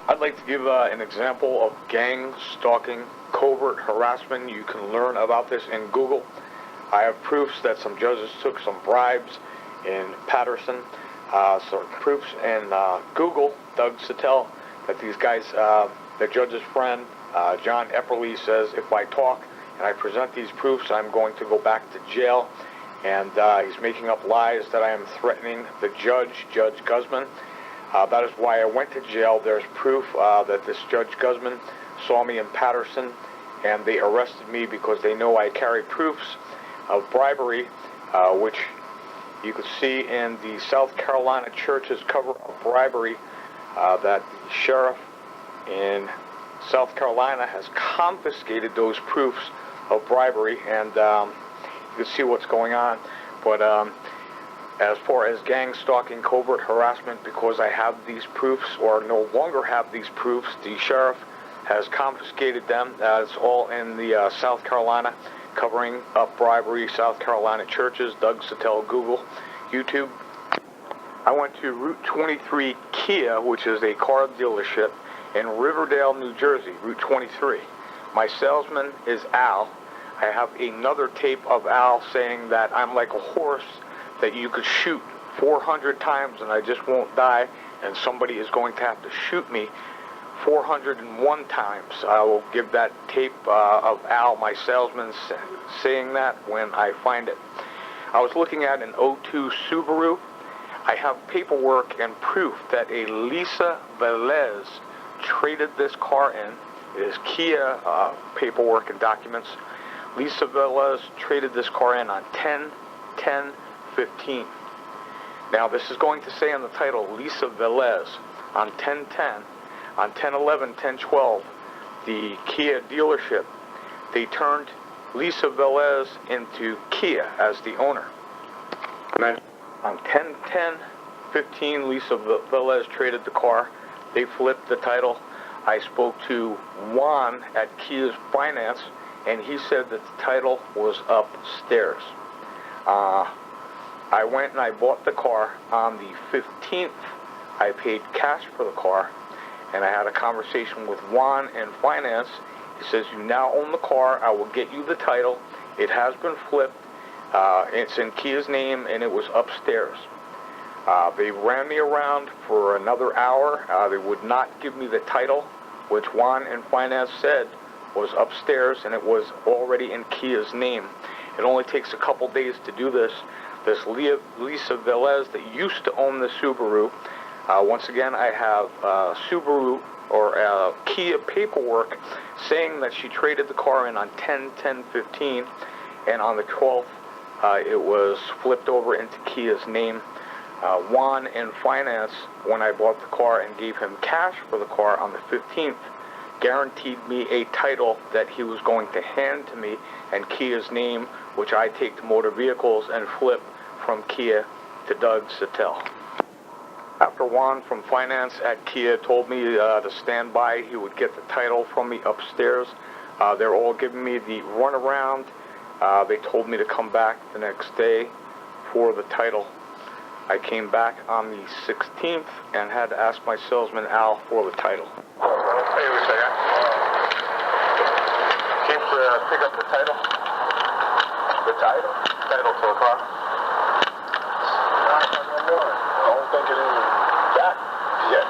I'd like to give an example of gang stalking, covert harassment. You can learn about this in Google. I have proofs that some judges took some bribes in Patterson. So proofs in Google, Doug Sattel, that these guys, the judge's friend, John Epperly, says if I talk and I present these proofs, I'm going to go back to jail. And he's making up lies that I am threatening the judge, Judge Guzman. That is why I went to jail. There's proof that this Judge Guzman saw me in Patterson, and they arrested me because they know I carry proofs of bribery, which you could see in the South Carolina church's cover of bribery, that the sheriff in South Carolina has confiscated those proofs of bribery, and you can see what's going on. But as far as gang stalking, covert harassment, because I have these proofs, or no longer have these proofs, the sheriff has confiscated them. It's all in the South Carolina, covering up bribery, South Carolina churches, Doug Sattel, Google, YouTube. I went to Route 23 Kia, which is a car dealership in Riverdale, New Jersey, Route 23. My salesman is Al. I have another tape of Al saying that I'm like a horse that you could shoot 400 times and I just won't die, and somebody is going to have to shoot me 401 times. I will give that tape of Al, my salesman, saying that when I find it. I was looking at an '02 Subaru. I have paperwork and proof that a Lisa Velez traded this car in. It is Kia paperwork and documents. Lisa Velez traded this car in on 10/10/15. Now this is going to say on the title Lisa Velez on 10/10, on 10/11, 10/12, the Kia dealership, they turned Lisa Velez into Kia as the owner. And then on 10/10/15, Lisa Velez traded the car. They flipped the title. I spoke to Juan at Kia's Finance, and he said that the title was upstairs. I went and I bought the car on the 15th. I paid cash for the car, and I had a conversation with Juan in Finance. He says, you now own the car. I will get you the title. It has been flipped. It's in Kia's name, and it was upstairs. They ran me around for another hour. They would not give me the title, which Juan in Finance said was upstairs, and it was already in Kia's name. It only takes a couple days to do this. This Lisa Velez that used to own the Subaru, once again, I have Subaru or Kia paperwork saying that she traded the car in on 10/10/15, and on the 12th, it was flipped over into Kia's name. Juan in Finance, when I bought the car and gave him cash for the car on the 15th, guaranteed me a title that he was going to hand to me and Kia's name, which I take to motor vehicles and flip from Kia to Doug Sattel. After Juan from Finance at Kia told me to stand by, he would get the title from me upstairs. They're all giving me the runaround. They told me to come back the next day for the title. I came back on the 16th and had to ask my salesman Al for the title. Hey, wait a second. Came to pick up the title. The title? Title to the car. I don't think it is back yet.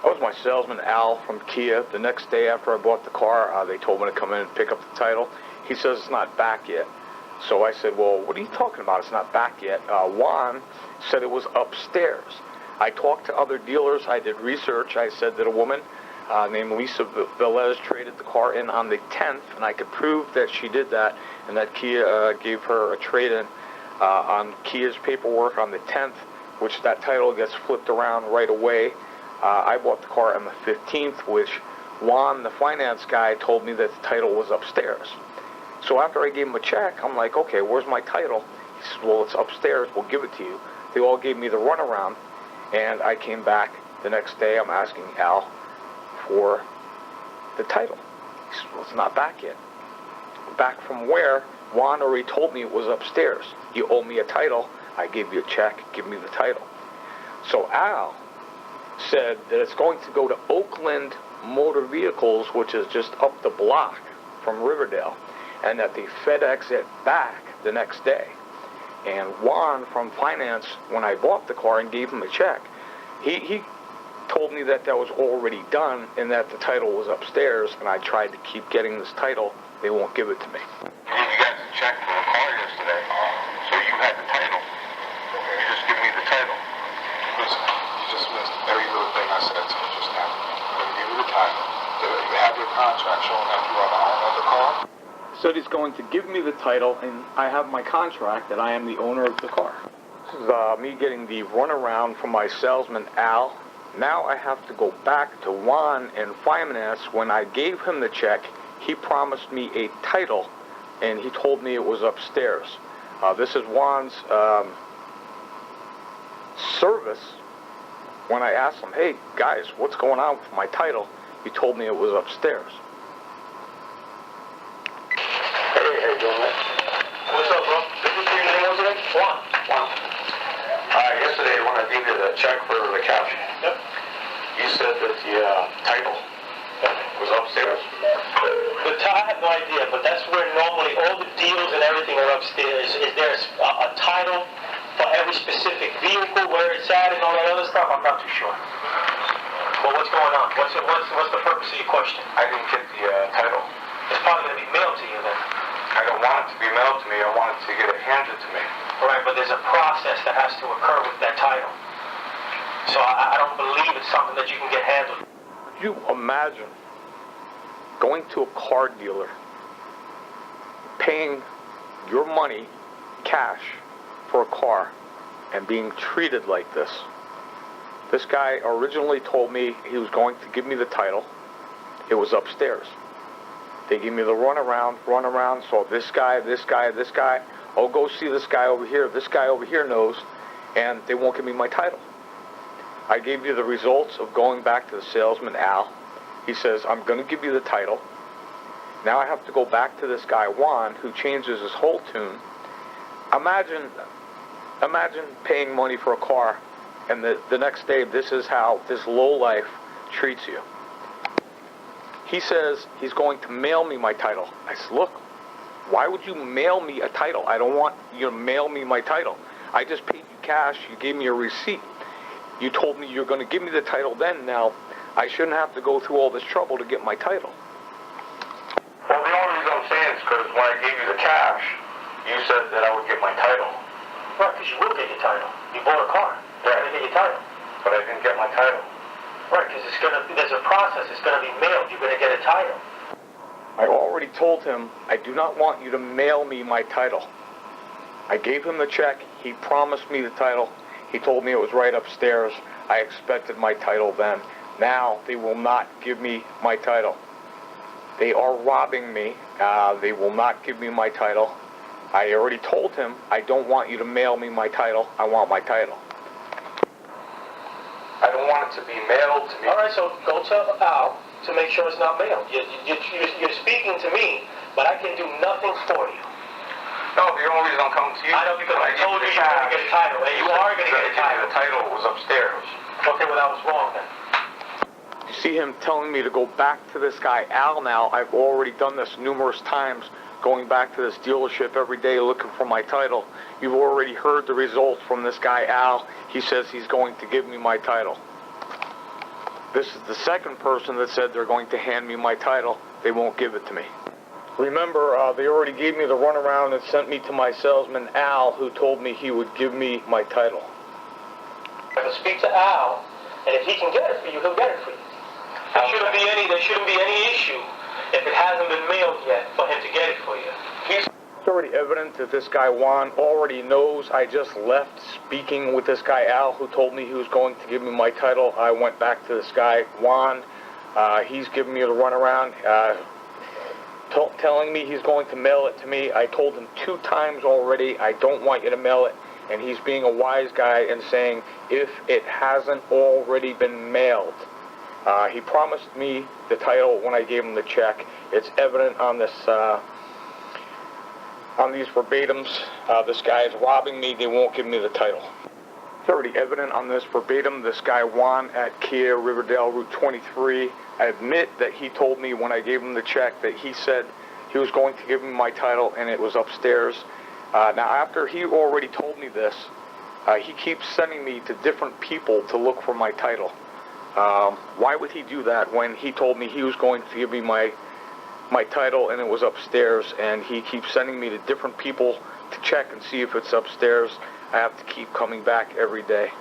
That was my salesman Al from Kia. The next day after I bought the car, they told me to come in and pick up the title. He says it's not back yet. So I said, well, what are you talking about? It's not back yet. Juan said it was upstairs. I talked to other dealers. I did research. I said that a woman named Lisa Velez traded the car in on the 10th, and I could prove that she did that, and that Kia gave her a trade-in on Kia's paperwork on the 10th, which that title gets flipped around right away. I bought the car on the 15th, which Juan, the finance guy, told me that the title was upstairs. So after I gave him a check, I'm like, okay, where's my title? He says, well, it's upstairs. We'll give it to you. They all gave me the runaround, and I came back the next day. I'm asking Al for the title. He says, well, it's not back yet. Back from where? Juan already told me it was upstairs. You owe me a title. I gave you a check. Give me the title. So Al said that it's going to go to Oakland Motor Vehicles, which is just up the block from Riverdale, and that they FedEx it back the next day. And Juan from finance, when I bought the car and gave him a check, he told me that that was already done and that the title was upstairs, and I tried to keep getting this title. They won't give it to me. You got the check for the car yesterday, so you had the title. You just give me the title. Listen, you just missed every little thing I said to you just now. I'm going to give you the title. You have your contract showing that you are the owner of the car. Said he's going to give me the title, and I have my contract that I am the owner of the car. This is me getting the runaround from my salesman, Al. Now I have to go back to Juan and finance. When I gave him the check, he promised me a title, and he told me it was upstairs. This is Juan's service. When I asked him, hey, guys, what's going on with my title? He told me it was upstairs. Hey, how you doing, man? What's up, bro? Did you see your name today? Juan. Yesterday when I gave you the check for the cash, Yep. you said that the title was upstairs. I have no idea, but that's where normally all the deals and everything are upstairs. Is there a title for every specific vehicle, where it's at, and all that other stuff? I'm not too sure. Well, what's going on? What's the purpose of your question? I didn't get the title. It's probably going to be mailed to you then. I don't want it to be mailed to me. I want it to get it handed to me. All right, but there's a process that has to occur with that title. So I don't believe it's something that you can get handled. Could you imagine going to a car dealer, paying your money, cash, for a car, and being treated like this? This guy originally told me he was going to give me the title. It was upstairs. They give me the runaround, so this guy, oh, go see this guy over here knows, and they won't give me my title. I gave you the results of going back to the salesman, Al. He says, I'm going to give you the title. Now I have to go back to this guy, Juan, who changes his whole tune. Imagine paying money for a car, and the next day, this is how this lowlife treats you. He says he's going to mail me my title. I said, look, why would you mail me a title? I don't want you to mail me my title. I just paid you cash. You gave me a receipt. You told me you're going to give me the title then. Now, I shouldn't have to go through all this trouble to get my title. Well, the only reason I'm saying is because when I gave you the cash, you said that I would get my title. Right, because you will get your title. You bought a car. You're going to get your title. But I didn't get my title. Right, because there's a process. It's going to be mailed. You're going to get a title. I already told him I do not want you to mail me my title. I gave him the check. He promised me the title. He told me it was right upstairs. I expected my title then. Now they will not give me my title. They are robbing me. They will not give me my title. I already told him I don't want you to mail me my title. I want my title. I don't want it to be mailed to me. All right, so go to Al to make sure it's not mailed. You're speaking to me, but I can do nothing for you. No, the only reason I'm coming to you. I know, because I told you you're going to get a title, and you are going to get a title. The title was upstairs. Okay, well, that was wrong then. You see him telling me to go back to this guy, Al, now. I've already done this numerous times, going back to this dealership every day looking for my title. You've already heard the results from this guy, Al. He says he's going to give me my title. This is the second person that said they're going to hand me my title. They won't give it to me. Remember, they already gave me the runaround and sent me to my salesman, Al, who told me he would give me my title. I can speak to Al, and if he can get it for you, he'll get it for you. There shouldn't be any issue if it hasn't been mailed yet for him to get it for you. It's already evident that this guy, Juan, already knows I just left speaking with this guy, Al, who told me he was going to give me my title. I went back to this guy, Juan. He's giving me the runaround, telling me he's going to mail it to me. I told him 2 times already, I don't want you to mail it. And he's being a wise guy and saying, if it hasn't already been mailed. He promised me the title when I gave him the check. It's evident on this, on these verbatims. This guy is robbing me. They won't give me the title. It's already evident on this verbatim. This guy Juan at Kia Riverdale Route 23, I admit that he told me when I gave him the check that he said he was going to give me my title and it was upstairs. Now after he already told me this, he keeps sending me to different people to look for my title. Why would he do that when he told me he was going to give me my title and it was upstairs, and he keeps sending me to different people to check and see if it's upstairs? I have to keep coming back every day.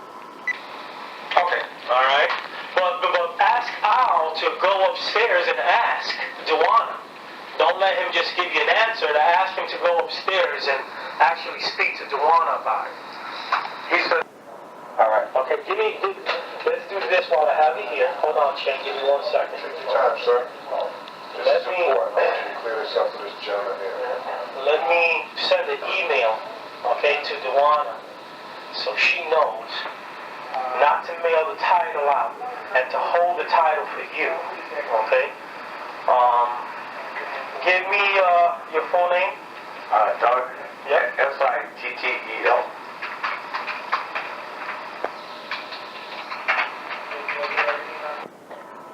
Okay. All right. But ask Al to go upstairs and ask Duana. Don't let him just give you an answer. To ask him to go upstairs and actually speak to Duana about it. He said. All right. Okay. Let's do this while I have you here. Hold on, Shane. Give me 1 second. Take your time, sir. Let me Clear this up for this gentleman here. Let me send an email, okay, to Duana, so she knows not to mail the title out and to hold the title for you, okay? Give me your full name. Doug. Yep. S-I-T-T-E-L.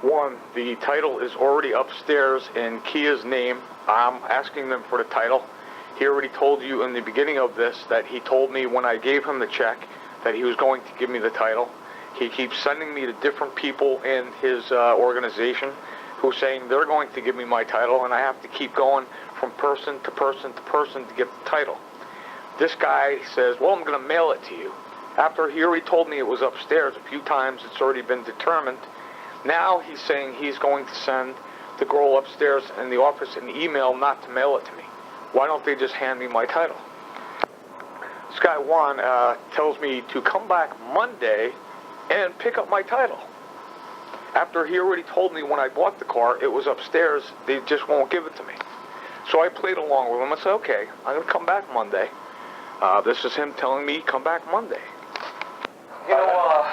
One, the title is already upstairs in Kia's name. I'm asking them for the title. He already told you in the beginning of this that he told me when I gave him the check that he was going to give me the title. He keeps sending me to different people in his organization who's saying they're going to give me my title, and I have to keep going from person to person to person to get the title. This guy says, well, I'm going to mail it to you. After he already told me it was upstairs a few times, it's already been determined. Now he's saying he's going to send the girl upstairs in the office an email not to mail it to me. Why don't they just hand me my title? This guy Juan tells me to come back Monday and pick up my title. After he already told me when I bought the car it was upstairs, they just won't give it to me. So I played along with him. I said, okay, I'm going to come back Monday. This is him telling me come back Monday. You know,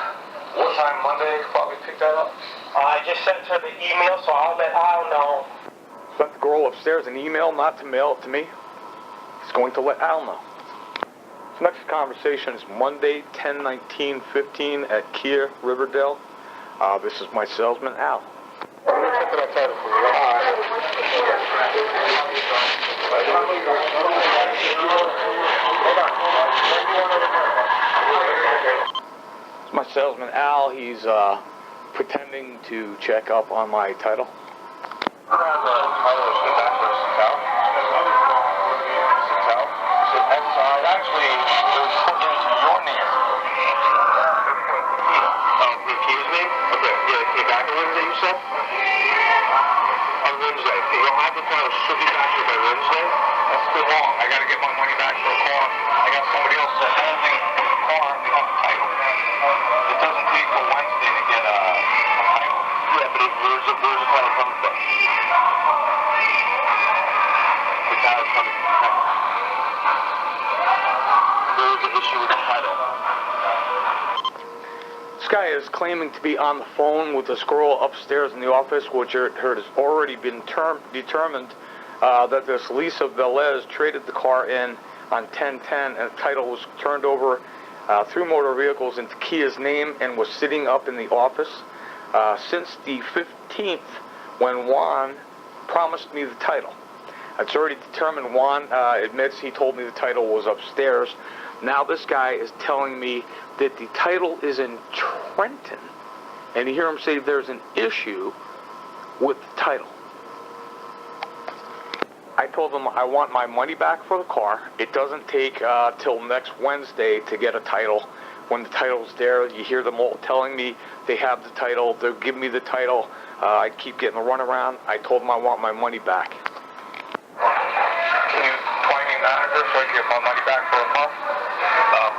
what time Monday you could probably pick that up? I just sent her the email, so I'll let Al know. Sent the girl upstairs an email not to mail it to me. He's going to let Al know. This next conversation is Monday, 10/19/15 at Kia Riverdale. This is my salesman, Al. Let me check that title for It's my salesman, Al. He's pretending to check up on my title. Actually, it was put into your name. His name? Okay, yeah, came back on Wednesday, you said? On Wednesday. You don't have the title, should be back here by Wednesday? That's too long. I gotta get my money back for a car. I got somebody else that has a car, they have a title. It doesn't take till Wednesday to get a title. Yeah, but where's the title coming from? The title's coming from the title. There was an issue with the title. This guy is claiming to be on the phone with this girl upstairs in the office, which has already been determined that this Lisa Velez traded the car in on 10/10, and the title was turned over through motor vehicles into Kia's name and was sitting up in the office since the 15th when Juan promised me the title. It's already determined. Juan admits he told me the title was upstairs. Now this guy is telling me that the title is in Trenton, and you hear him say there's an issue with the title. I told him I want my money back for the car. It doesn't take till next Wednesday to get a title. When the title's there, you hear them all telling me they have the title, they'll give me the title. I keep getting a runaround. I told him I want my money back. Can you find me a manager so I can get my money back for a month?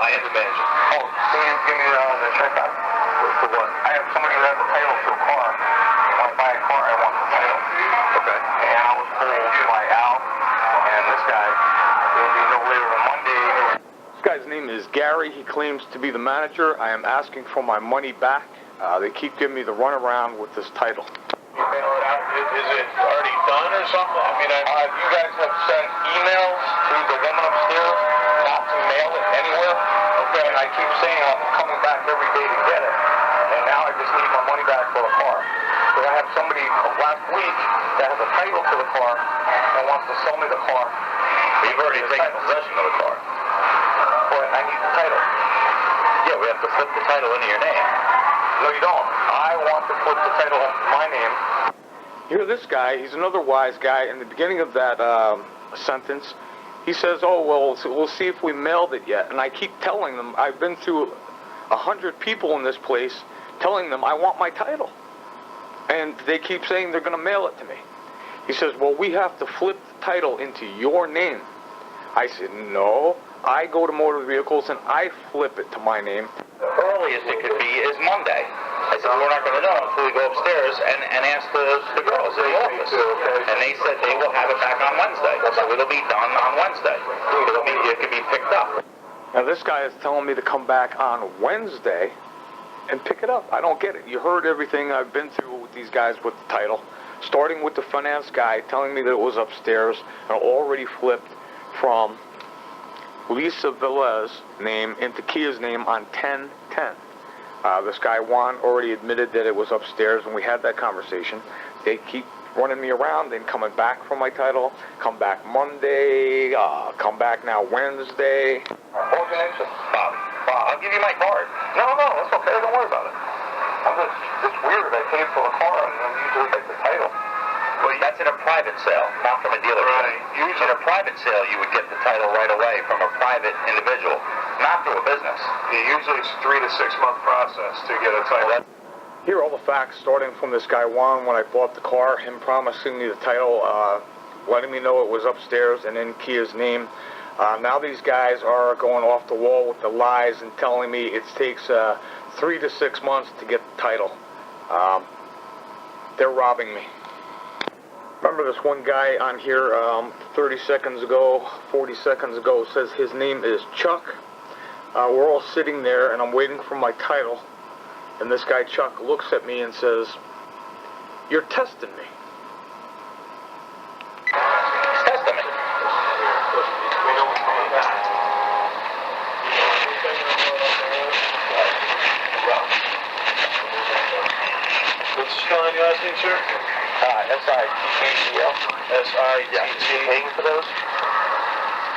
I am the manager. Oh, can you give me the check back? For what? I have somebody who has the title to a car. When I buy a car, I want the title. Okay. And I was told by Al and this guy it will be no later than Monday. This guy's name is Gary. He claims to be the manager. I am asking for my money back. They keep giving me the runaround with this title. You mail it out? Is it already done or something? I mean, you guys have sent emails to the woman upstairs not to mail it anywhere. Okay. and I keep saying I'm coming back every day to get it, and now I just need my money back for the car. So I had somebody last week that has a title to the car and wants to sell me the car. You've already taken possession of the car. But I need the title. Yeah, we have to flip the title into your name. No, you don't. I want to put the title into my name. You hear this guy, he's another wise guy. In the beginning of that sentence, he says, oh, well, so we'll see if we mailed it yet. And I keep telling them, I've been through 100 people in this place telling them I want my title. And they keep saying they're going to mail it to me. He says, well, we have to flip the title into your name. I said, no, I go to motor vehicles and I flip it to my name. The earliest it could be is Monday. I said, we're not going to know until we go upstairs and ask the girls in the office. And they said they will have it back on Wednesday. So it'll be done on Wednesday. It could be picked up. Now this guy is telling me to come back on Wednesday and pick it up. I don't get it. You heard everything I've been through with these guys with the title. Starting with the finance guy telling me that it was upstairs and already flipped from Lisa Velez's name into Kia's name on 10/10. This guy Juan already admitted that it was upstairs when we had that conversation. They keep running me around, then coming back for my title, come back Monday, come back now Wednesday. What was your name, sir? Bob. I'll give you my card. No, that's okay. Don't worry about it. It's weird. I paid for the car and then usually get the title. Well, that's in a private sale, not from a dealership. Right. Usually in a private sale, you would get the title right away from a private individual, not through a business. Yeah, usually it's a 3 to 6 month process to get a title. Here are all the facts starting from this guy Juan when I bought the car, him promising me the title, letting me know it was upstairs and in Kia's name. Now these guys are going off the wall with the lies and telling me it takes 3 to 6 months to get the title. They're robbing me. Remember this one guy on here 30 seconds ago, 40 seconds ago says his name is Chuck. We're all sitting there and I'm waiting for my title. And this guy Chuck looks at me and says, "You're testing me." Testing me. What's the spelling you last name, sir? S-I-T-T-E-L. S-I-T-T. Paying for those?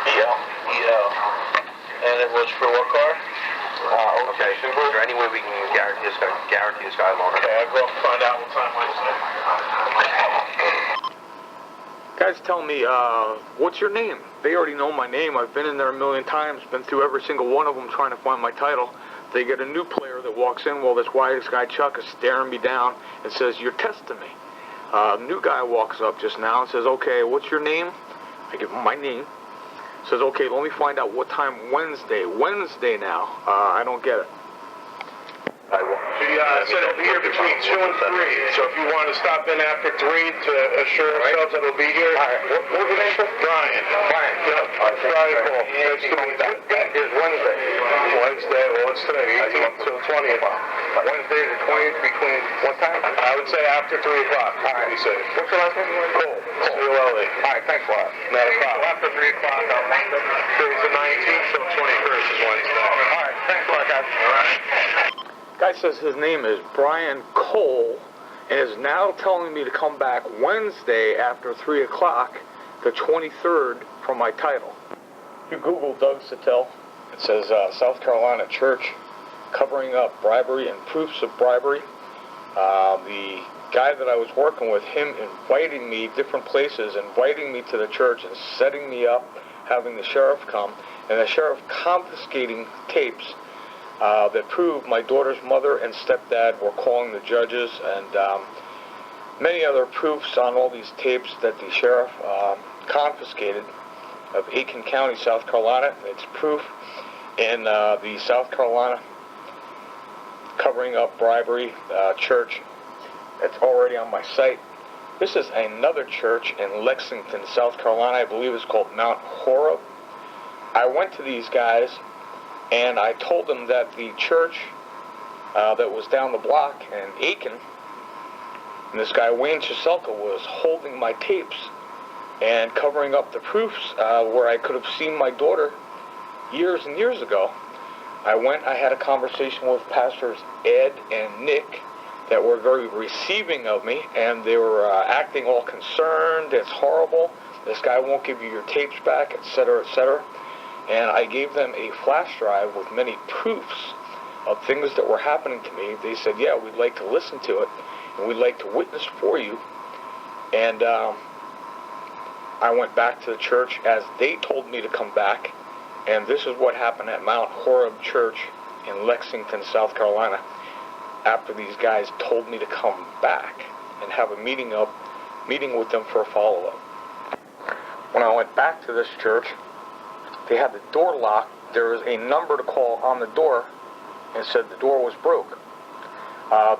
E-L. E-L. And it was for what car? Okay. Is there any way we can guarantee this guy longer? Okay, I'll go up and find out what time Wednesday. Guys tell me, what's your name? They already know my name. I've been in there a million times, been through every single one of them trying to find my title. They get a new player that walks in while this wise guy Chuck is staring me down and says, "You're testing me." New guy walks up just now and says, "Okay, what's your name?" I give him my name. Says, "Okay, let me find out what time Wednesday." Wednesday now. I don't get it. It said it'll be here between 2 and 3, so if you want to stop in after 3 to assure ourselves that it'll be here. All right. What was your name, sir? Brian. Brian. Yep. All right, Brian thank you. Paul. Nice to meet you. Is Wednesday. Wednesday, well, it's today, 18th till 20th. Wednesday the 20th between what time? I would say after 3 o'clock, to be safe. What's your last name? Cole. C-O-L-E. All right, thanks a lot. Not a problem. After 3 o'clock on Wednesday. It's the 19th till 21st is Wednesday. All right, thanks a lot, guys. All right. Guy says his name is Brian Cole and is now telling me to come back Wednesday after 3 o'clock, the 23rd, for my title. You Google Doug Sattel. It says South Carolina church covering up bribery and proofs of bribery. The guy that I was working with, him inviting me different places, inviting me to the church and setting me up, having the sheriff come, and the sheriff confiscating tapes that proved my daughter's mother and stepdad were calling the judges, and many other proofs on all these tapes that the sheriff confiscated of Aiken County, South Carolina. It's proof in the South Carolina covering up bribery church. It's already on my site. This is another church in Lexington, South Carolina. I believe it's called Mount Horeb. I went to these guys and I told them that the church that was down the block in Aiken, and this guy Wayne Chiselka was holding my tapes and covering up the proofs where I could have seen my daughter years and years ago. I had a conversation with Pastors Ed and Nick that were very receiving of me, and they were acting all concerned. It's horrible. This guy won't give you your tapes back, etc., etc. And I gave them a flash drive with many proofs of things that were happening to me. They said, yeah, we'd like to listen to it, and we'd like to witness for you. And I went back to the church as they told me to come back, and this is what happened at Mount Horeb Church in Lexington, South Carolina, after these guys told me to come back and have a meeting with them for a follow-up. When I went back to this church, they had the door locked. There was a number to call on the door and said the door was broke.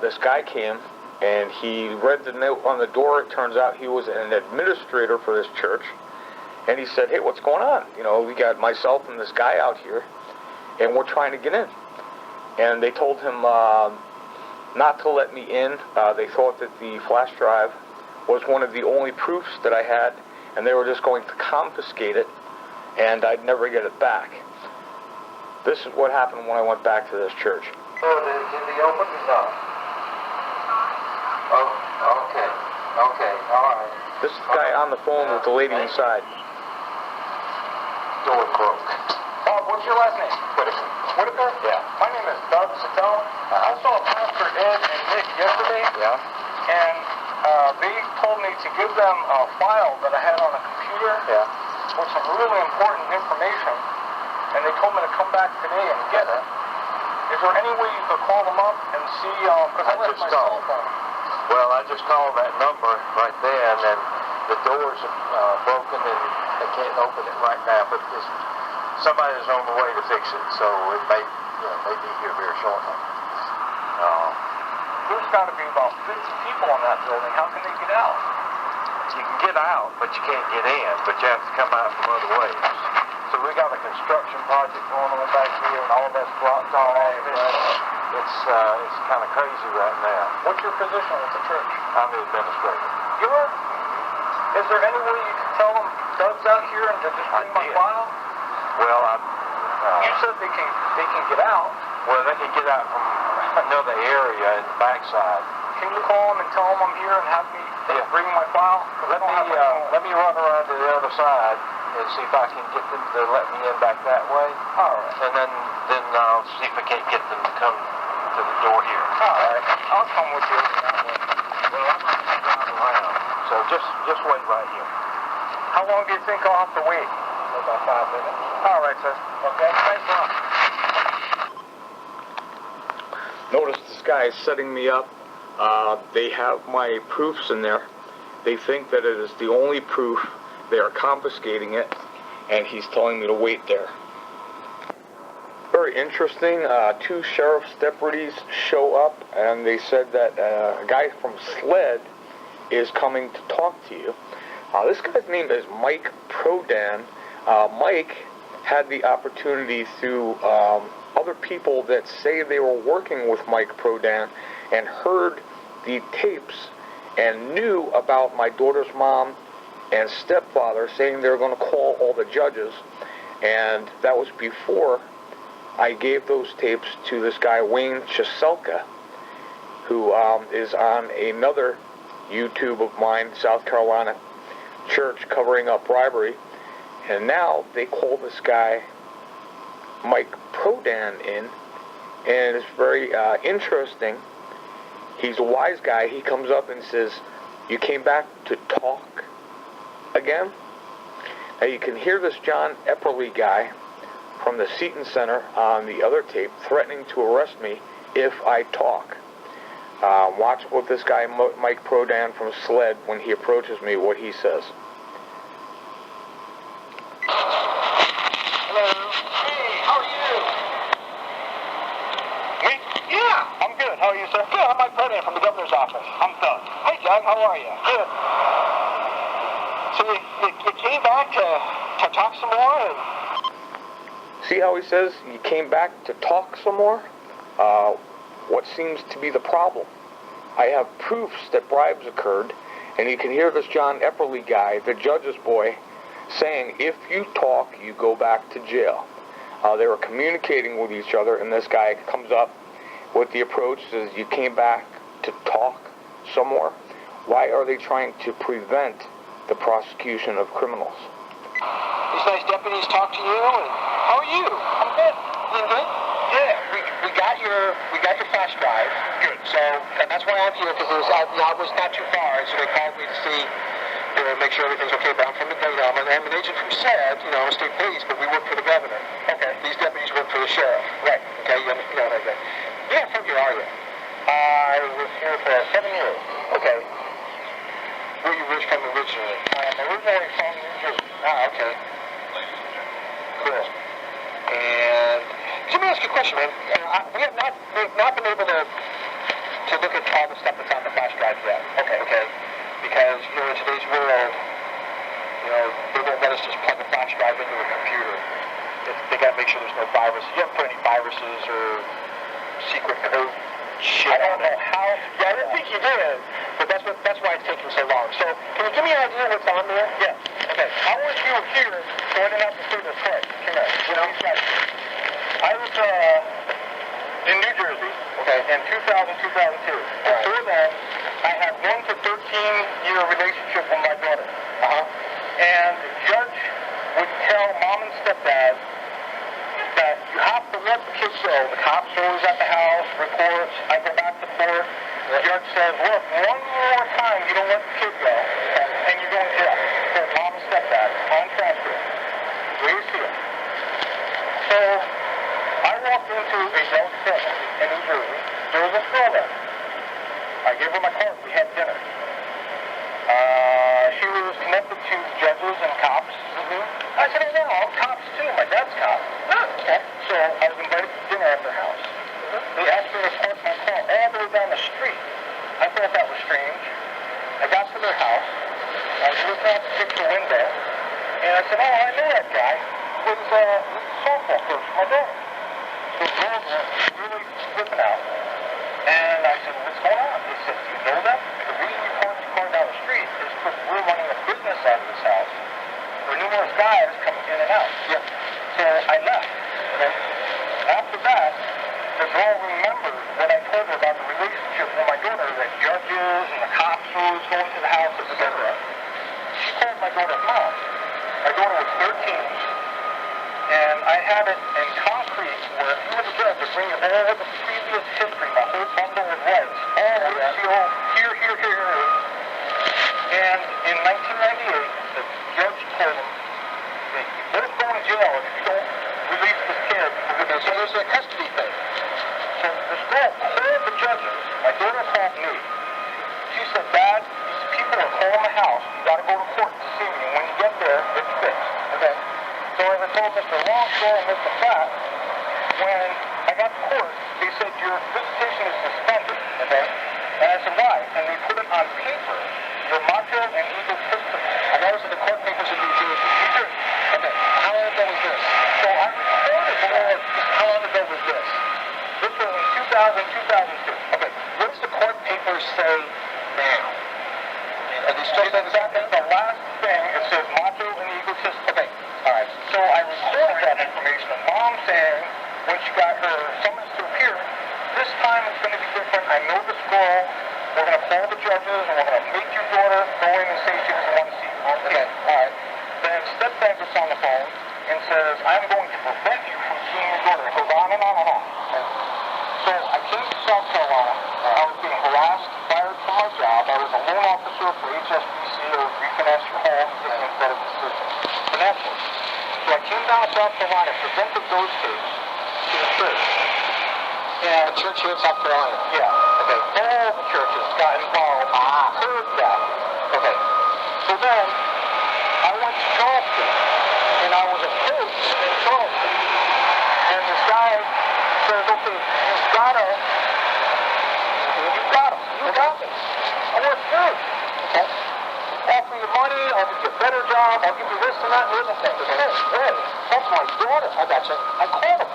This guy came and he read the note on the door. It turns out he was an administrator for this church. And he said, hey, what's going on? You know, we got myself and this guy out here, and we're trying to get in. And they told him not to let me in. They thought that the flash drive was one of the only proofs that I had, and they were just going to confiscate it, and I'd never get it back. This is what happened when I went back to this church. So did he open the door? Oh, okay, all right. This is the guy on the phone with the lady inside. Door broke. What's your last name? Whitaker. Whitaker? Yeah. My name is Doug Sattel. I saw Pastor Ed and Nick yesterday. Yeah. And they told me to give them a file that I had on a computer. Yeah. With some really important information. And they told me to come back today and get it. Is there any way you could call them up and see, because I left my cell phone. Well, I just called that number right there, and then the doors are broken, and they can't open it right now. But somebody's on the way to fix it, so it may be here very shortly. There's got to be about 50 people in that building. How can they get out? You can get out, but you can't get in. But you have to come out from other ways. So we got a construction project going on back here, and all that's blocked off. It's kind of crazy right now. What's your position with the church? I'm the administrator. Is there any way you can tell them Doug's out here and to just bring my file? Well, You said they can get out. well, they can get out from another area in the backside. Can you call them and tell them I'm here and have me bring my file? Let me run around to the other side and see if I can get them to let me in back that way. All right. And then I'll see if I can't get them to come to the door here. All right. I'll come with you. Well, I'm going to drive around. So just wait right here. How long do you think I'll have to wait? About 5 minutes. All right, sir. Okay. Thanks a lot. Notice this guy is setting me up. They have my proofs in there. They think that it is the only proof. They are confiscating it, and he's telling me to wait there. Very interesting. 2 sheriff's deputies show up, and they said that a guy from SLED is coming to talk to you. This guy's name is Mike Prodan. Mike had the opportunity through other people that say they were working with Mike Prodan and heard the tapes and knew about my daughter's mom and stepfather saying they were going to call all the judges, and that was before I gave those tapes to this guy Wayne Cheif, who is on another YouTube of mine, South Carolina church, covering up bribery. And now they call this guy Mike Prodan in, and it's very interesting. He's a wise guy. He comes up and says, "You came back to talk again?" Now you can hear this John Epperly guy from the Seton Center on the other tape threatening to arrest me if I talk. Watch what this guy Mike Prodan from SLED, when he approaches me, what he says. Hello. Hey, how are you? Me? Yeah, I'm good. How are you, sir? Good. I'm Mike Prodan from the governor's office. I'm Doug. Hey, Doug. How are you? Good. So you came back to talk some more? And... See how he says you came back to talk some more? What seems to be the problem? I have proofs that bribes occurred, and you can hear this John Epperly guy, the judge's boy, saying if you talk, you go back to jail. They were communicating with each other, and this guy comes up with the approach, says, you came back to talk some more. Why are they trying to prevent the prosecution of criminals? These nice deputies talk to you, and how are you? I'm good. You good? Yeah, we got your flash drive. Good. So, and that's why I'm here, because I was not too far, so they called me to see, make sure everything's okay. But I'm from the, I'm an agent from SAD, state police, but we work for the governor. Okay. These deputies work for the sheriff. Right. Okay. Okay. Yeah, from here are you? I was here for 7 years. Okay. Where you were from originally? I'm originally from New Jersey. Ah, okay. Cool. And let me ask you a question, man. We have not been able to look at all the stuff that's on the flash drive yet. Okay. Because in today's world, they won't let us just plug a flash drive into a computer. They got to make sure there's no viruses. You haven't put any viruses or secret code shit. I don't know how. Yeah, I didn't think you did, but that's why it's taking so long. So, can you give me an idea what's on there? Yeah. Okay. I want you here, so I didn't have to say this twice. Correct. I was in New Jersey. Okay. In 2000, 2002. Before that, I had 1 to 13-year relationship with my daughter. And the judge would tell mom and stepdad that you have to let the kids go. The cops are always at the house, reports. I go back to court. The judge says, look, one more time you don't let the kid go, and you're going to jail. So mom and stepdad on transfer. Where you see it. So I walked into a Del Center in New Jersey. There was a girl there. I gave her my card. We had dinner. She was connected to judges and cops. I said, oh, no, I'm cops too. My dad's cop. Okay. So I was invited to dinner at their house. They asked me to park my car all the way down the street. I thought that was strange. I got to their house. I was looking out the picture window. And I said, oh, I know that guy. He was a softball coach for my daughter. The girls were really flipping out. And I said, what's going on? They said, do you know them? The reason you parked your car down the street is because we're running a business out of this house. There are numerous guys coming in and out. Yeah. So I left. Okay. After that, the girl remembered what I told her about the relationship with my daughter, that judges and the cops was going to the house, etc. She called my daughter mom. My daughter was 13, and I had it in concrete where if you were the judge, to bring all the previous history, my whole bundle of rights, all the way here. And in 1998, the judge told him that you better go to jail if you don't release this kid. So there's a custody thing. So this girl called the judges. My daughter called me. She said, Dad, these people are calling the house. You got to go to court to see me. And when you get there, it's fixed. Okay. So as I told Mr. Longshore and Mr. Pratt, when I got to court, they said your visitation is suspended. Okay. And I said, why? And they put it on paper. Your macho and egotistical. And those are the court papers in New Jersey. Okay. How long ago was this? So I recorded the law. How long ago was this? This was in 2000, 2002. Okay. What does the court papers say now? Are they still saying exactly the last thing? It says macho and egotistical. Okay. All right. So I recorded that information of mom saying when she got her summons to appear, this time it's going to be different. I know this girl. We're going to call the judges and we're going to make your daughter go in and say she doesn't want to see you. Okay. All right. Then stepdad gets on the phone and says, I'm going to prevent you from seeing your daughter. It goes on and on and on. Okay. So I came to South Carolina. I was being harassed, fired from my job. I was a loan officer for HSBC. I would refinance your home instead of financially. So I came down to South Carolina, presented those tapes to the church. And the church here in South Carolina? Yeah. Okay. All the churches got involved. Heard that. Okay. So then, I went to Charleston, and I was a coach in Charleston. And this guy says, okay, you got him. You got this. I went through. Okay. Offer you money, I'll give you a better job, I'll give you this and that, and the other thing. Hey, that's my daughter. I got you. I called him.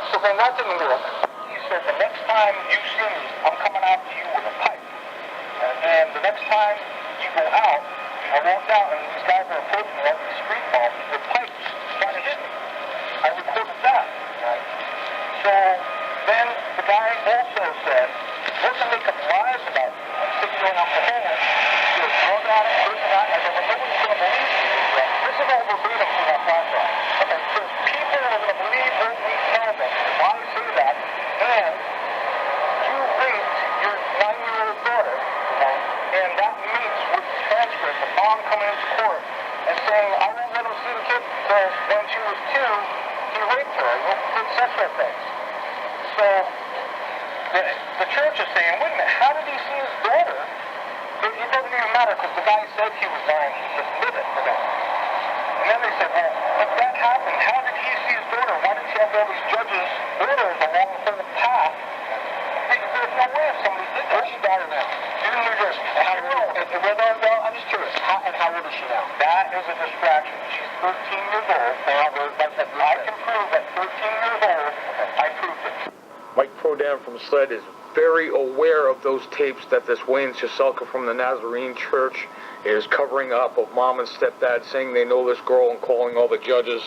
So then that didn't work. He said, the next time you see me, I'm coming after you with a pipe. And the next time you go out, I walked out and these guys are approaching me like these street bumps with pipes trying to hit me. also said, we're going to make up lies about you. I'm sick of going out the home. You're a drug addict, this and that. I go, but nobody's going to believe you. This is all verbatim from that flash drive. Okay, so people are going to believe what we tell them. If I say that, and you raped your 9-year-old daughter, and that meets with the transcript of mom coming into court and saying, I won't let him see the kid until when she was 2, he raped her, did sexual things. So the church is saying, wait a minute, how did he see his daughter? It doesn't even matter because the guy said he was lying. He just admitted to that. And then they said, well, if that happened, how did he see his daughter? Why did he have all these judges' orders along the whole path? There's no way if somebody did that. Where's your daughter now? She's in New Jersey. I'm just curious. And how old is she now? That is a distraction. She's 13 years old. I can prove at 13 years old, I proved it. Mike Prodan from SLED is very aware of those tapes that this Wayne Chiselka from the Nazarene Church is covering up of mom and stepdad saying they know this girl and calling all the judges.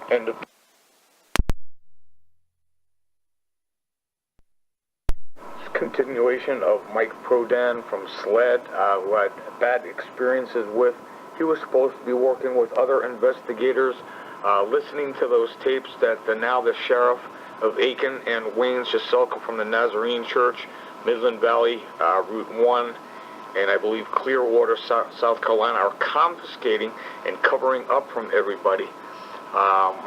And continuation of Mike Prodan from SLED, who had bad experiences with. He was supposed to be working with other investigators, listening to those tapes that now the sheriff of Aiken and Wayne Chiselka from the Nazarene Church, Midland Valley, Route 1, and I believe Clearwater, South Carolina, are confiscating and covering up from everybody.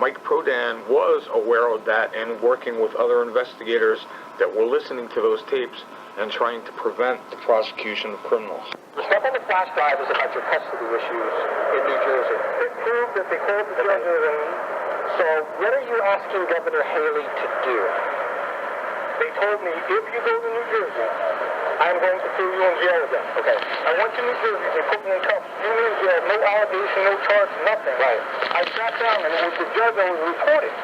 Mike Prodan was aware of that and working with other investigators that were listening to those tapes and trying to prevent the prosecution of criminals. The stuff on the flash drive is about your custody issues in New Jersey. It proved that they called the judges, and so what are you asking Governor Haley to do? They told me, if you go to New Jersey, I'm going to throw you in jail again. Okay. I went to New Jersey, they put me in cuffs, threw me in jail, no allegation, no charge, nothing. Right. I sat down, and it was the judge I was reporting.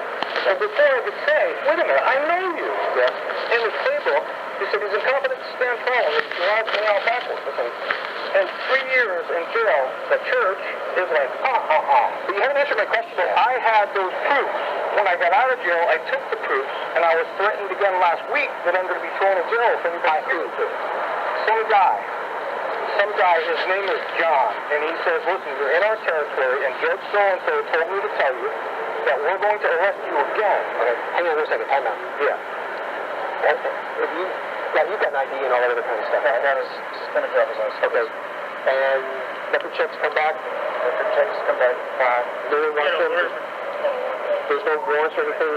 And before I could say, wait a minute, I know you. Yes. In his playbook, he said he's incompetent to stand trial, and he drives me out backwards. Okay. And 3 years in jail, the church is like, But you haven't answered my question. I had those proofs. When I got out of jail, I took the proofs, and I was threatened again last week that I'm going to be thrown in jail if anybody hears it. Some guy, his name is John, and he says, listen, you're in our territory, and Judge so-and-so told me to tell you that we're going to arrest you again. Okay, hang on a second, time out. Yeah. Okay. If you've got an ID and all that other kind of stuff. I got a suspended driver's license. Okay. And record checks come back? Record checks come back. No one wants them? There's no warrants or anything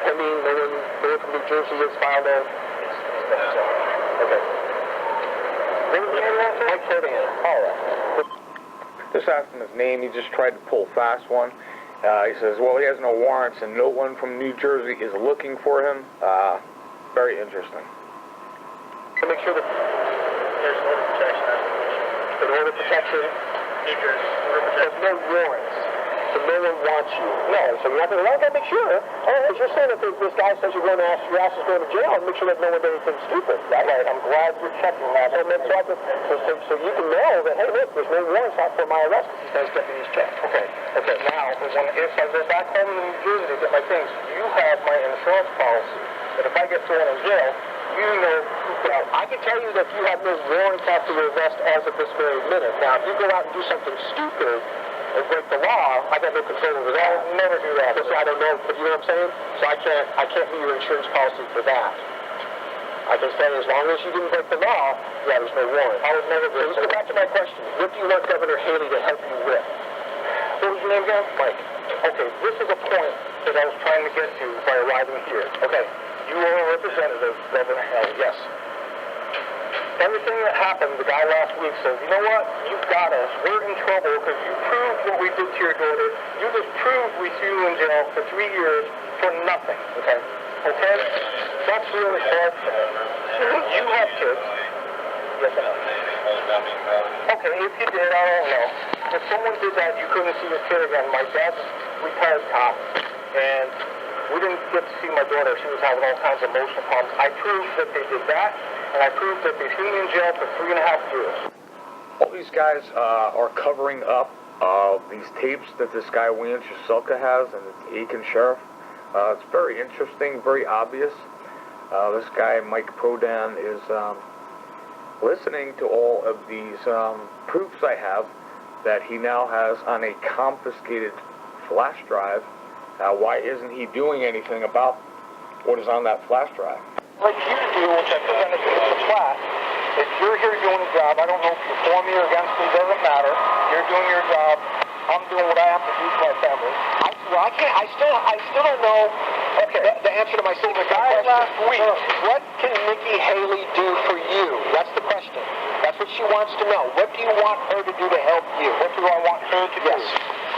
pending? No one from New Jersey has filed a... Okay. What was the name of that? Mike Prodan. All right. Just asked him his name. He just tried to pull a fast one. He says, well, he has no warrants and no one from New Jersey is looking for him. Very interesting. To make sure that there's an order of protection. An order of protection? New Jersey. There's no warrants. So no one wants you. No, so you have to make sure. Because you're saying that this guy says your ass is going to jail, and make sure that no one does anything stupid. Right. I'm glad you're checking that. So you can know that, hey, look, there's no warrants out for my arrest because he starts getting these checks. Okay. Now, if I go back home to New Jersey to get my things, you have my insurance policy. That if I get thrown in jail, you know, I can tell you that you have no warrants out for your arrest as of this very minute. Now, if you go out and do something stupid and break the law, I got no control over that. I'll never do that. So I don't know, but you know what I'm saying? So I can't be your insurance policy for that. I can say as long as you didn't break the law, yeah, there's no warrant. I would never break. Let's go back to my question. What do you want Governor Haley to help you with? What was your name again? Mike. Okay, this is a point that I was trying to get to by arriving here. Okay, you are a representative, Governor Haley. Yes. Everything that happened, the guy last week says, you know what? You've got us. We're in trouble because you proved what we did to your daughter. You just proved we threw you in jail for 3 years for nothing. Okay? Okay? That's really hard for me. You have kids. Yes, I know. Okay, if you did, I don't know. If someone did that, you couldn't see your kid again. My dad's a retired cop, and we didn't get to see my daughter. She was having all kinds of emotional problems. I proved that they did that, and I proved that they threw me in jail for 3.5 years. All these guys are covering up these tapes that this guy Wayne Chiselka has and the Aiken sheriff. It's very interesting, very obvious. This guy, Mike Prodan, is listening to all of these proofs I have that he now has on a confiscated flash drive. Why isn't he doing anything about what is on that flash drive? Like you do, which I presented to Mr. Platt, if you're here doing a job, I don't know if you're for me or against me, doesn't matter. You're doing your job. I'm doing what I have to do for my family. I still don't know. Okay. The answer to my statement. The guy last week. What can Nikki Haley do for you? That's the question. That's what she wants to know. What do you want her to do to help you? What do I want her to do? Yes.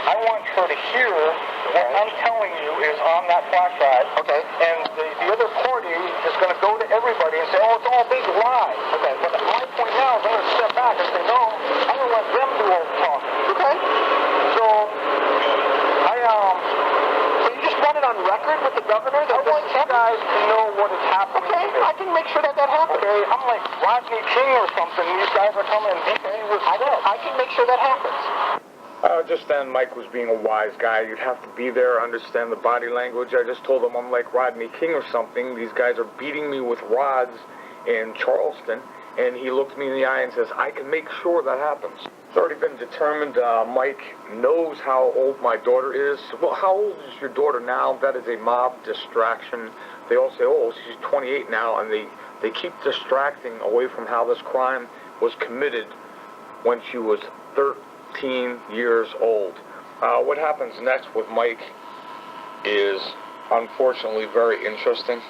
I want her to hear what I'm telling you is on that flash drive. Okay. And the other party is going to go to everybody and say, oh, it's all a big lie. Okay. But my point now is I'm going to step back and say, no, I'm going to let them do all the talking. Okay. So, so you just want it on record with the governor? I want you guys to know what is happening. Okay, I can make sure that happens. Okay, I'm like Rodney King or something. These guys are coming and beating me with stuff. I can make sure that happens. Just then, Mike was being a wise guy. You'd have to be there, understand the body language. I just told him I'm like Rodney King or something. These guys are beating me with rods in Charleston. And he looked me in the eye and says, I can make sure that happens. It's already been determined. Mike knows how old my daughter is. Well, how old is your daughter now? That is a mob distraction. They all say, oh, she's 28 now, and they keep distracting away from how this crime was committed when she was 13 years old. What happens next with Mike is unfortunately very interesting.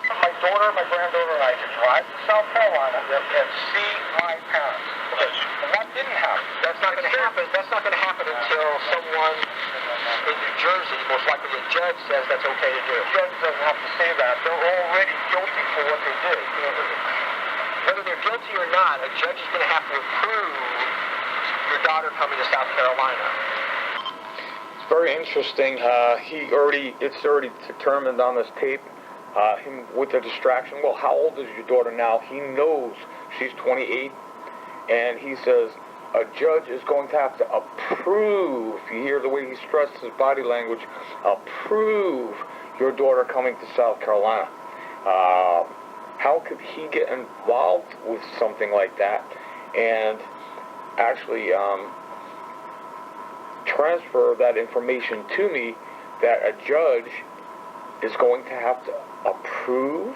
My daughter, my granddaughter, and I could drive to South Carolina and see my parents. And that didn't happen. That's not going to happen. That's not going to happen until someone in New Jersey, most likely a judge, says that's okay to do. The judge doesn't have to say that. They're already guilty for what they did. Whether they're guilty or not, a judge is going to have to approve your daughter coming to South Carolina. It's very interesting. It's already determined on this tape. Him with the distraction. Well, how old is your daughter now? He knows she's 28, and he says a judge is going to have to approve. You hear the way he stressed his body language. Approve your daughter coming to South Carolina. How could he get involved with something like that and actually transfer that information to me that a judge is going to have to approve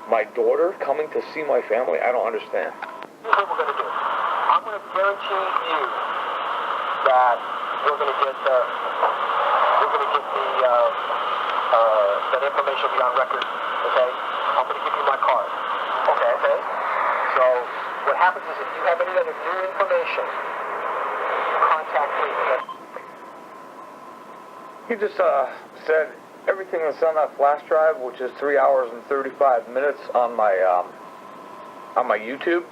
my daughter coming to see my family? I don't understand. Here's what we're going to do. I'm going to guarantee you that we're going to get that information will be on record. Okay? I'm going to give you my card. Okay? Okay? So what happens is if you have any other new information, contact me. He just said everything that's on that flash drive, which is 3 hours and 35 minutes on my YouTube.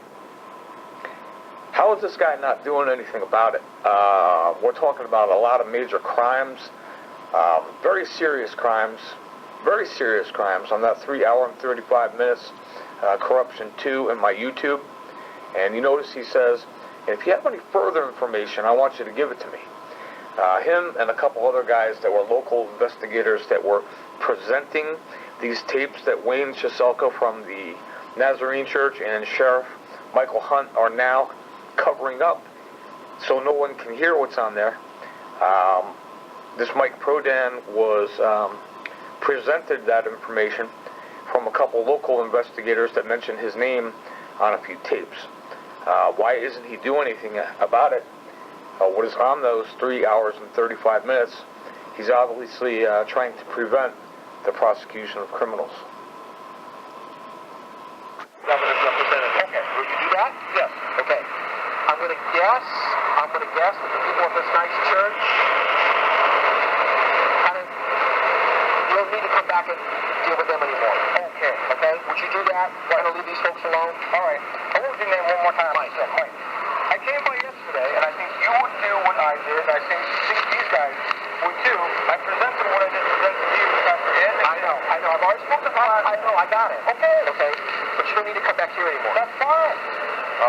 How is this guy not doing anything about it? We're talking about a lot of major crimes, very serious crimes on that 3 hour and 35 minutes, corruption 2 in my YouTube. And you notice he says, if you have any further information, I want you to give it to me. Him and a couple other guys that were local investigators that were presenting these tapes that Wayne Chiselka from the Nazarene Church and Sheriff Michael Hunt are now covering up so no one can hear what's on there. This Mike Prodan was presented that information from a couple local investigators that mentioned his name on a few tapes. Why isn't he doing anything about it? What is on those 3 hours and 35 minutes, he's obviously trying to prevent the prosecution of criminals. Governor's representative. Okay, will you do that? Yes. Okay. I'm going to guess that the people of this nice church you don't need to come back and deal with them anymore. Okay. Okay? Would you do that? Why don't leave these folks alone? All right. I want your name one more time. Mike. Yeah, Mike. I came by yesterday, and I think you would do what I did. I think these guys would too. I presented what I did present to you this afternoon. I know. I've already spoken to him. I know. I got it. Okay. Okay. But you don't need to come back here anymore. That's fine.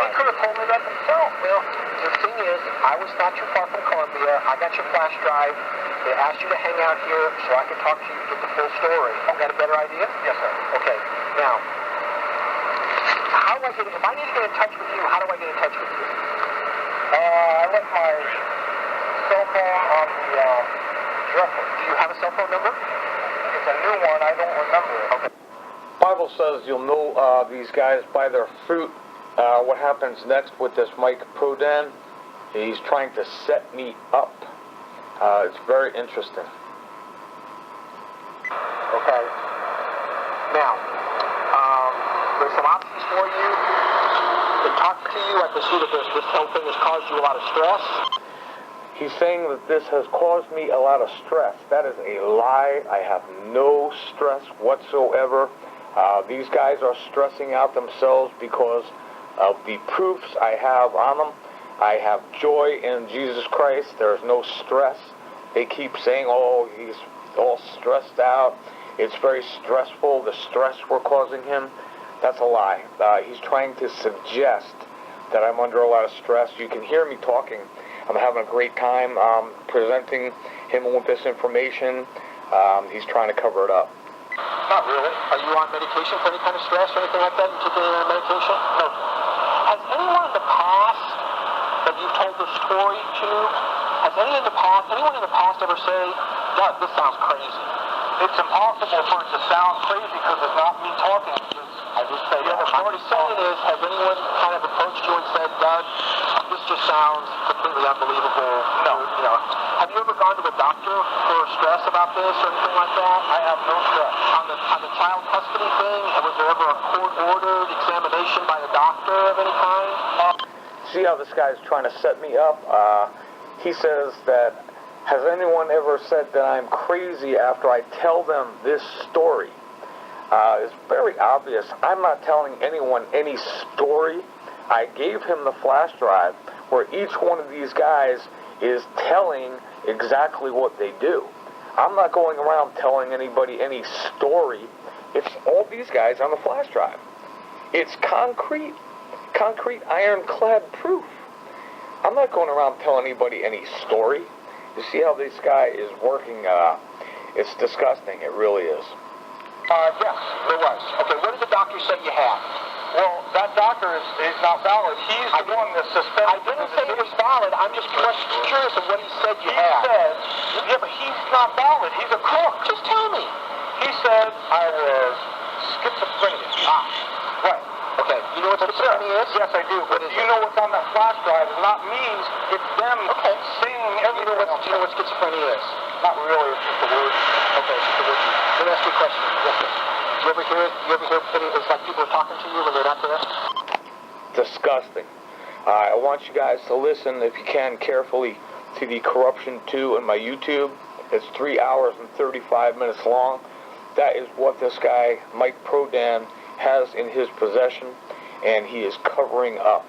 He could have told me that himself. Well, the thing is, I was not too far from Columbia. I got your flash drive. They asked you to hang out here so I could talk to you to get the full story. You got a better idea? Yes, sir. Okay. Now, how do I get, if I need to get in touch with you, how do I get in touch with you? I left my cell phone on the dresser. Do you have a cell phone number? It's a new one. I don't remember it. Okay. Bible says you'll know these guys by their fruit. What happens next with this Mike Prodan? He's trying to set me up. It's very interesting. Okay. Now, there's some options for you. In talking to you, I can see that this whole thing has caused you a lot of stress. He's saying that this has caused me a lot of stress. That is a lie. I have no stress whatsoever. These guys are stressing out themselves because of the proofs I have on them. I have joy in Jesus Christ. There's no stress. They keep saying, oh, he's all stressed out. It's very stressful, the stress we're causing him. That's a lie. He's trying to suggest that I'm under a lot of stress. You can hear me talking. I'm having a great time presenting him with this information. He's trying to cover it up. Not really. Are you on medication for any kind of stress or anything like that? You taking any medication? No. Has anyone in the past that you've told this story to, has anyone in the past ever say, Doug, this sounds crazy? It's impossible for it to sound crazy because it's not me talking. I just say, what I'm saying is, has anyone kind of approached you and said, Doug, this just sounds completely unbelievable? No. You know, have you ever gone to a doctor for stress about this or anything like that? I have no stress. On the child custody thing, was there ever a court-ordered examination by a doctor of any kind? See how this guy's trying to set me up? He says that, has anyone ever said that I'm crazy after I tell them this story? It's very obvious. I'm not telling anyone any story. I gave him the flash drive where each one of these guys is telling exactly what they do. I'm not going around telling anybody any story. It's all these guys on the flash drive. It's concrete ironclad proof. I'm not going around telling anybody any story. You see how this guy is working? It's disgusting. It really is. Yes, there was. Okay, what did the doctor say you had? Well, that doctor is not valid. He's the one that suspended. I didn't say it was valid. I'm just curious of what he said you had. He said, yeah, but he's not valid. He's a crook. Just tell me. He said I was schizophrenic. Right. Okay. You know what schizophrenia is? Yes, I do. But you know what's on that flash drive? It's not me. It's them saying everything. Do you know what schizophrenia is? Not really. It's just a word. Okay, it's just a word. Let me ask you a question. Yes, sir. You ever hear it's like people are talking to you when they're not there? Disgusting. I want you guys to listen, if you can, carefully to the Corruption 2 in my YouTube. It's 3 hours and 35 minutes long. That is what this guy, Mike Prodan, has in his possession, and he is covering up.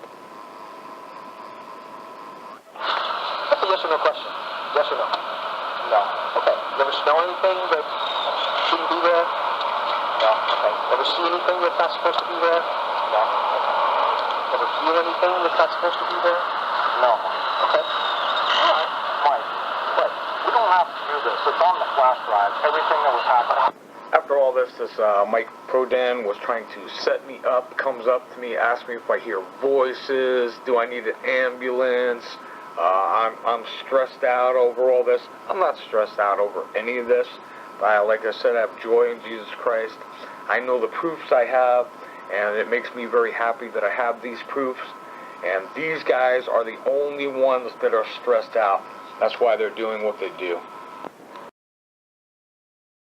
That's a yes or no question. Yes or no? No. Okay. You ever smell anything that shouldn't be there? No. Okay. Ever see anything that's not supposed to be there? No. Okay. Ever feel anything that's not supposed to be there? No. Okay. All right. Mike, but we don't have to do this. It's on the flash drive. Everything that was happening. After all this Mike Prodan was trying to set me up, comes up to me, asks me if I hear voices, do I need an ambulance, I'm stressed out over all this. I'm not stressed out over any of this. Like I said, I have joy in Jesus Christ. I know the proofs I have, and it makes me very happy that I have these proofs. And these guys are the only ones that are stressed out. That's why they're doing what they do.